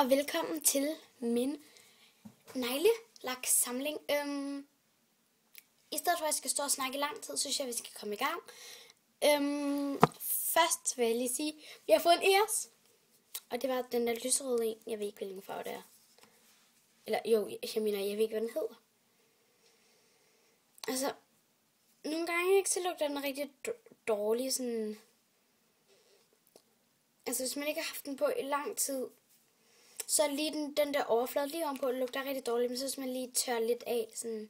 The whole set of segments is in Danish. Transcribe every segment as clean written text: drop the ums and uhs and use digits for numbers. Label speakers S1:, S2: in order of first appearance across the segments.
S1: og velkommen til min neglelaksamling. I stedet for at jeg skal stå og snakke i lang tid, synes jeg, vi skal komme i gang. Først vil jeg lige sige, at vi har fået en EOS. Og det var den der lyserøde en. Jeg ved ikke, hvilken farve det er. Eller jo, jeg ved ikke, hvad den hedder. Altså, nogle gange ikke, så lugter den rigtig dårlig. Sådan. Altså, hvis man ikke har haft den på i lang tid, så lige den der overflade lige ovenpå lugter rigtig dårligt. Men så hvis man lige tør lidt af, sådan,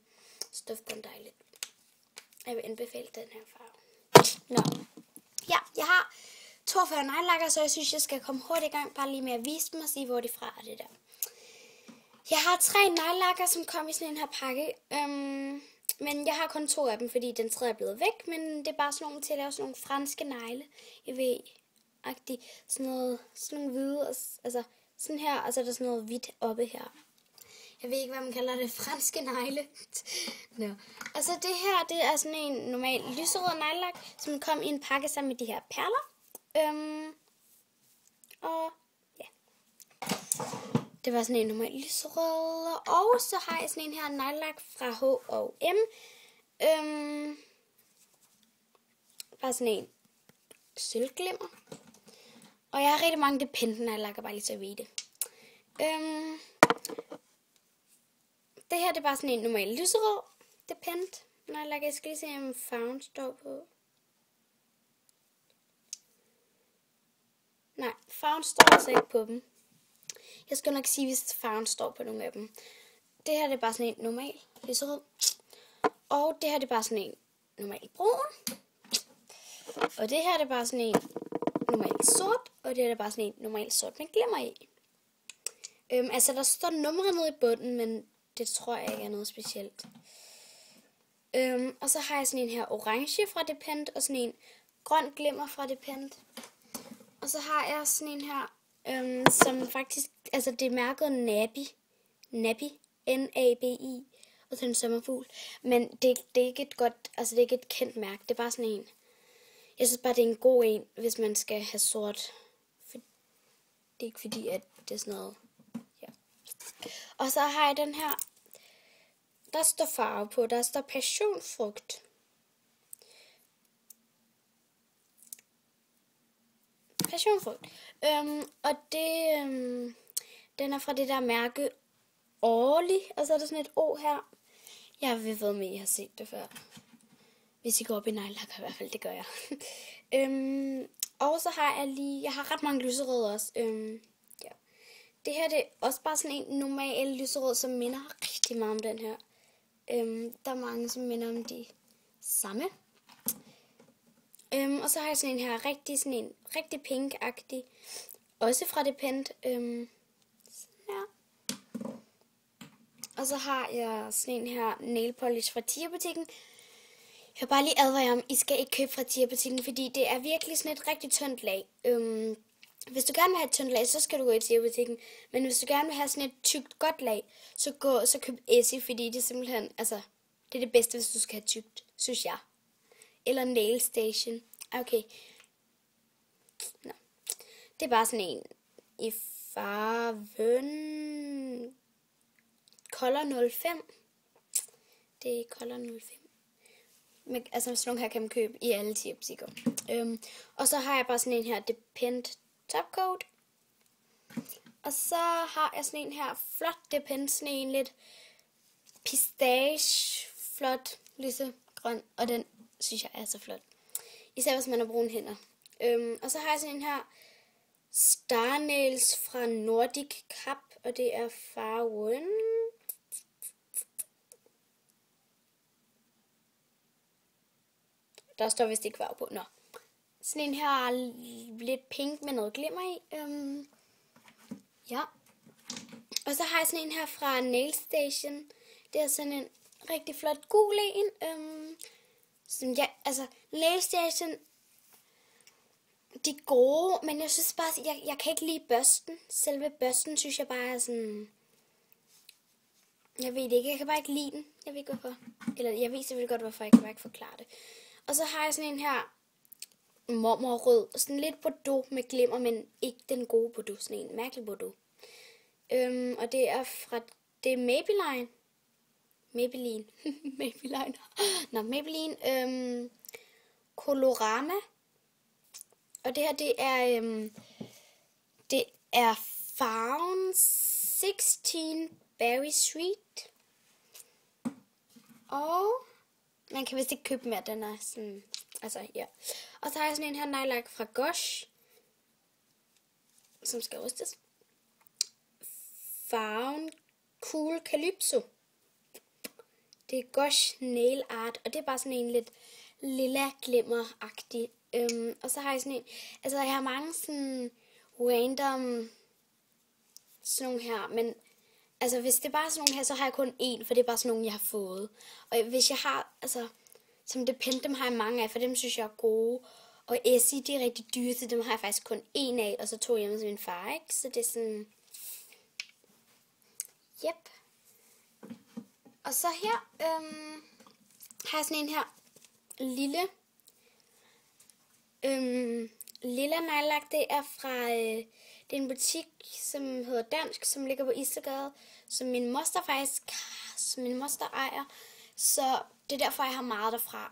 S1: så dufter den dejligt. Jeg vil anbefale den her farve. Nå. Ja, jeg har 42 neglelakker, så jeg synes, jeg skal komme hurtigt i gang. Bare lige med at vise dem og sige, hvor de fra er det der. Jeg har 3 neglelakker, som kom i sådan en her pakke. Men jeg har kun 2 af dem, fordi den tredje er blevet væk. Men det er bare sådan nogle til at lave sådan nogle franske negle. Jeg ved, sådan nogle hvide, altså sådan her, og så er der sådan noget hvidt oppe her. Jeg ved ikke, hvad man kalder det, franske negle. No. Og så det her, det er sådan en normal lyserød neglelak, som kom i en pakke sammen med de her perler. Og ja, det var sådan en normal lyserød. Og så har jeg sådan en her neglelak fra H&M. Bare sådan en sølvglimmer. Og jeg har rigtig mange Depend neglelakker, bare lige så jeg ved det. Det her, det er bare sådan en normal lyserød Depend neglelak. Jeg skal lige se, om farven står på. Nej, farven står altså ikke på dem. Jeg skal nok sige, hvis farven står på nogle af dem. Det her, det er bare sådan en normal lyserød. Og det her, det er bare sådan en normal brun. Og det her, det er bare sådan en normal sort. Og det her, det er bare sådan en normal sort med glimmer i. Altså, der står numre nede i bunden, men det tror jeg ikke er noget specielt. Og så har jeg sådan en her orange fra Depend, og sådan en grøn glimmer fra Depend. Og så har jeg sådan en her, som faktisk, altså det er mærket Nabi, N-A-B-I, og så en sommerfugl. Men det er ikke et godt, altså det er ikke et kendt mærke, det er bare sådan en. Jeg synes bare, det er en god en, hvis man skal have sort. Det er ikke fordi, at det er sådan noget. Ja. Og så har jeg den her. Der står farve på. Der står passionfrugt. Passionfrugt. Og det, den er fra det der mærke Orly. Og så er der sådan et O her. Jeg ved om I har set det før. Hvis I går op i neglelakker, i hvert fald, det gør jeg. Og så har jeg har ret mange lyserøde også. Ja. Det her, det er også bare sådan en normal lyserød, som minder rigtig meget om den her. Der er mange, som minder om de samme. Og så har jeg sådan en her, sådan en rigtig pink-agtig. Også fra Depend. Sådan her. Og så har jeg sådan en her nail polish fra Tiger-butikken. Jeg vil bare lige advare jer om, I skal ikke købe fra Tiger-butikken, fordi det er virkelig sådan et rigtig tyndt lag. Hvis du gerne vil have et tyndt lag, så skal du gå i Tiger-butikken. Men hvis du gerne vil have sådan et tykt godt lag, så køb Essie, fordi det er simpelthen, altså, det er det bedste, hvis du skal have tykt, synes jeg. Eller Nail Station. Okay. Nå. Det er bare sådan en i farven Color 05. Det er Color 05. Men, altså sådan nogle her kan man købe i alle Tiger-butikker. Og så har jeg bare sådan en her Depend Topcoat. Og så har jeg sådan en her flot Depend, sådan en lidt pistache, flot, lysegrøn. Og den synes jeg er så flot. Især hvis man har brune hænder. Og så har jeg sådan en her Star Nails fra Nordic Cap. Og det er farven. Der står vist ikke farve på. Nå. Sådan en her lidt pink med noget glimmer i. Ja. Og så har jeg sådan en her fra Nail Station. Det er sådan en rigtig flot gul en. Som altså Nail Station, de er gode, men jeg synes bare, jeg kan ikke lide børsten. Selve børsten synes jeg bare er sådan, jeg ved det ikke, jeg kan bare ikke lide den. Jeg ved ikke hvorfor. Eller jeg ved selvfølgelig godt hvorfor, jeg kan bare ikke forklare det. Og så har jeg sådan en her mormorrød, sådan lidt bordeaux med glimmer, men ikke den gode bordeaux, sådan en mærkelig bordeaux. Og det er fra, det er Maybelline. Maybelline. Nå, Maybelline. Colorama. Og det her, det er farven 16 Berry Sweet. Og man kan vist ikke købe mere, den er sådan, altså ja. Og så har jeg sådan en her nejlak fra Gosh, som skal rystes. Farven Cool Calypso. Det er Gosh Nail Art, og det er bare sådan en lidt lilla glimmer-agtig. Og så har jeg sådan en, altså jeg har mange sådan random sådan nogle her, men altså hvis det er bare sådan nogle her, så har jeg kun én, for det er bare sådan nogle, jeg har fået. Og hvis jeg har, altså som Depend, dem har jeg mange af, for dem synes jeg er gode. Og Essie, de er rigtig dyre, så dem har jeg faktisk kun én af, og så 2 hjemme til min far, ikke? Så det er sådan, yep. Og så her har jeg sådan en her lille lilla nejlak. Det er fra det er en butik, som hedder Dansk, som ligger på Istedgade, som min moster ejer. Så det er derfor, jeg har meget derfra.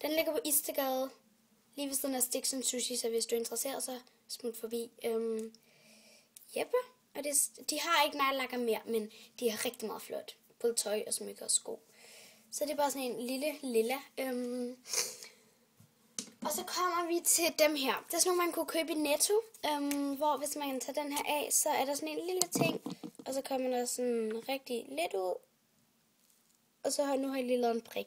S1: Den ligger på Istedgade, lige ved siden af Sticks & Sushi, så hvis du er interesseret, så smut forbi. Jeppe. Og de har ikke nejlakker mere, men de er rigtig meget flot. Både tøj og smykker og sko. Så det er bare sådan en lille lilla. Og så kommer vi til dem her. Det er sådan nogle, man kunne købe i Netto. Hvor hvis man tager den her af, så er der sådan en lille ting. Og så kommer der sådan rigtig let ud. Og så nu har jeg lige lavet en prik.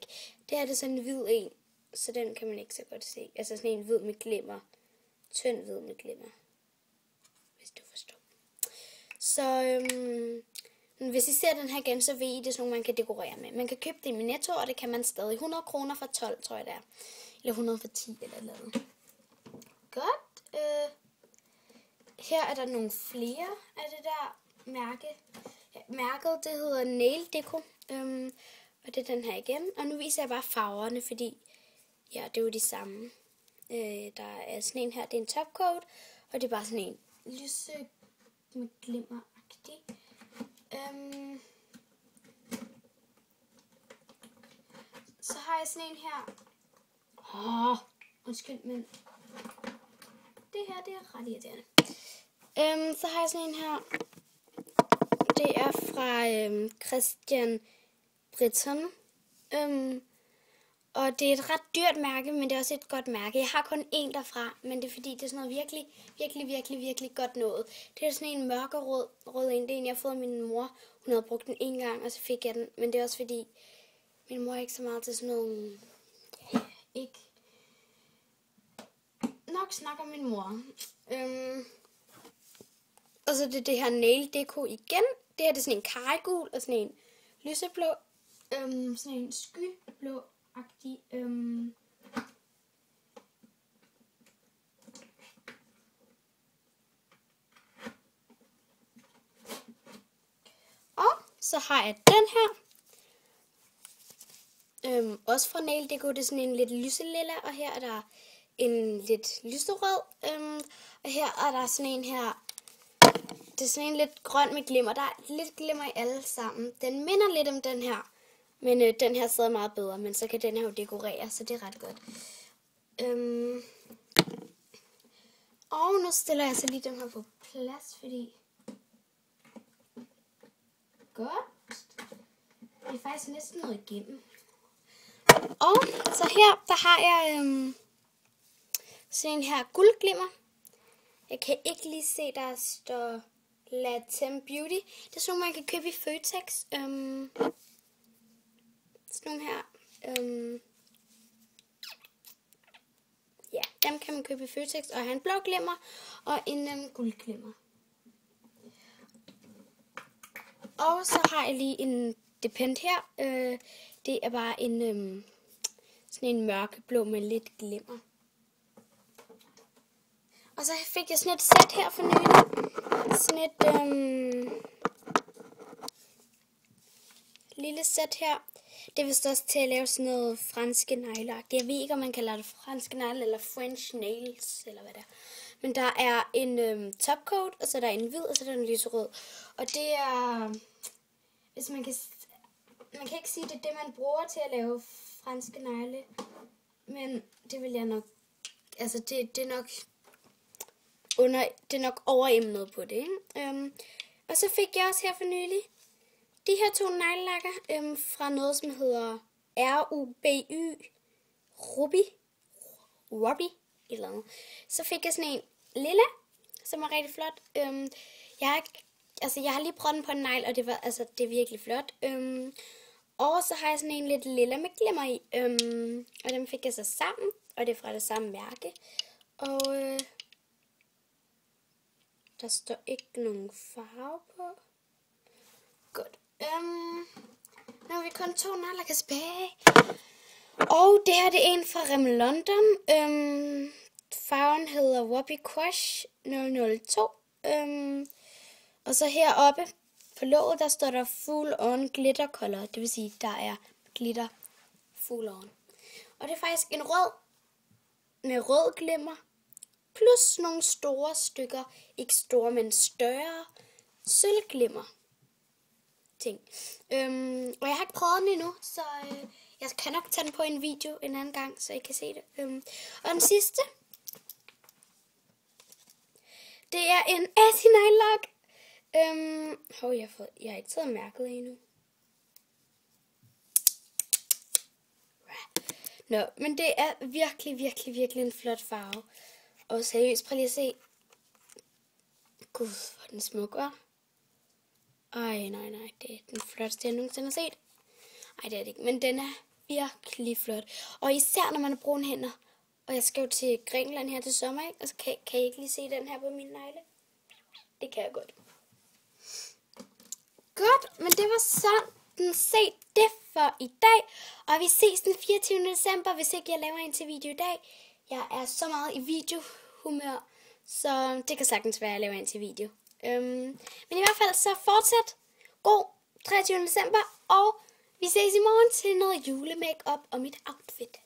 S1: Det her det er sådan en hvid en. Så den kan man ikke så godt se. Altså sådan en hvid med glimmer. Tynd hvid med glimmer. Hvis du forstår. Så hvis I ser den her igen, så ved I, det er sådan nogle, man kan dekorere med. Man kan købe det i Netto, og det kan man stadig. 100 kroner for 12, tror jeg det er. Eller 100 for 10 eller noget. Godt. Her er der nogle flere af det der mærke. Ja, mærket, det hedder Nail Deco. Og det er den her igen. Og nu viser jeg bare farverne, fordi ja, det er jo de samme. Der er sådan en her, det er en topcoat. Og det er bare sådan en lyse med glimmer-agtig. Så har jeg sådan en her. Undskyld, men det her, det er ret irriterende. Så har jeg sådan en her. Det er fra Christian Britton. Og det er et ret dyrt mærke, men det er også et godt mærke. Jeg har kun én derfra, men det er fordi, det er sådan noget virkelig godt noget. Det er sådan en mørkerød en. Det er en, jeg har fået af min mor. Hun havde brugt den en gang, og så fik jeg den. Men det er også fordi, min mor er ikke så meget til sådan nogle... Ikke... Nok snakker min mor. Og så det her Nail Deco igen. Det her det er sådan en karregul og sådan en lyseblå. Sådan en skyblå-agtig. Og så har jeg den her. Også fra Nail Deco. Det er sådan en lidt lyselilla. Og her er der en lidt lyserød. Og her er der sådan en her. Det er sådan en lidt grøn med glimmer. Der er lidt glimmer i alle sammen. Den minder lidt om den her. Men den her sidder meget bedre. Men så kan den her jo dekorere, så det er ret godt. Og nu stiller jeg så lige dem her på plads, fordi... Godt. Det er faktisk næsten noget igennem. Og så her, der har jeg sådan en her guldglimmer. Jeg kan ikke lige se, der står Latem Beauty. Det er sådan nogle, man kan købe i Føtex. Sådan nogle her. Ja, dem kan man købe i Føtex. Og have en blå glimmer og en guldglimmer. Og så har jeg lige en Depend her. Det er bare en sådan en mørkeblå med lidt glimmer. Og så fik jeg sådan et sæt her for nylig. Sådan et lille sæt her. Det er vist også til at lave sådan noget franske neglelak. Jeg ved ikke, om man kalder det franske negle eller French nails, eller hvad det er. Men der er en topcoat, og så er der en hvid, og så er der en lyserød. Og det er, hvis man kan ikke sige, det er det, man bruger til at lave franske negle. Men det vil jeg nok, altså det er nok overemnet på det, ikke? Og så fik jeg også her for nylig de her 2 neglelakker fra noget, som hedder Ruby, eller andet. Så fik jeg sådan en lille, som var rigtig flot. Jeg har lige prøvet den på en negl, og det er virkelig flot. Og så har jeg sådan en lidt lilla med glimmer i. Og dem fik jeg så sammen, og det er fra det samme mærke. Og der står ikke nogen farve på. Godt. Nu har vi kun 2 neglelakker tilbage. Og det her det er en fra Rimmel London. Farven hedder Whoppy Crush 002. Og så heroppe på låget, der står der Full On Glitter Color. Det vil sige, der er glitter full on. Og det er faktisk en rød med rød glimmer. Plus nogle store stykker, ikke store, men større sølvglimmer ting. Og jeg har ikke prøvet den endnu, så jeg kan nok tage den på en video en anden gang, så I kan se det. Og den sidste, det er en Assi neglelak. Jeg har ikke taget mærket endnu. Nå, men det er virkelig en flot farve. Og seriøst, prøv lige at se. Gud, hvor den smuk, hva'? Ej, nej, det er den flotteste, jeg nogensinde har set. Ej, det er det ikke, men den er virkelig flot. Og især når man har brune hænder. Og jeg skal jo til Grækenland her til sommer, ikke? Og så kan I ikke lige se den her på mine negle? Det kan jeg godt. Godt, men det var sådan set det for i dag. Og vi ses den 24. december, hvis ikke jeg laver en til video i dag. Jeg er så meget i videohumør, så det kan sagtens være, at jeg laver en til video. Men i hvert fald så fortsæt god 23. december, og vi ses i morgen til noget julemake-up og mit outfit.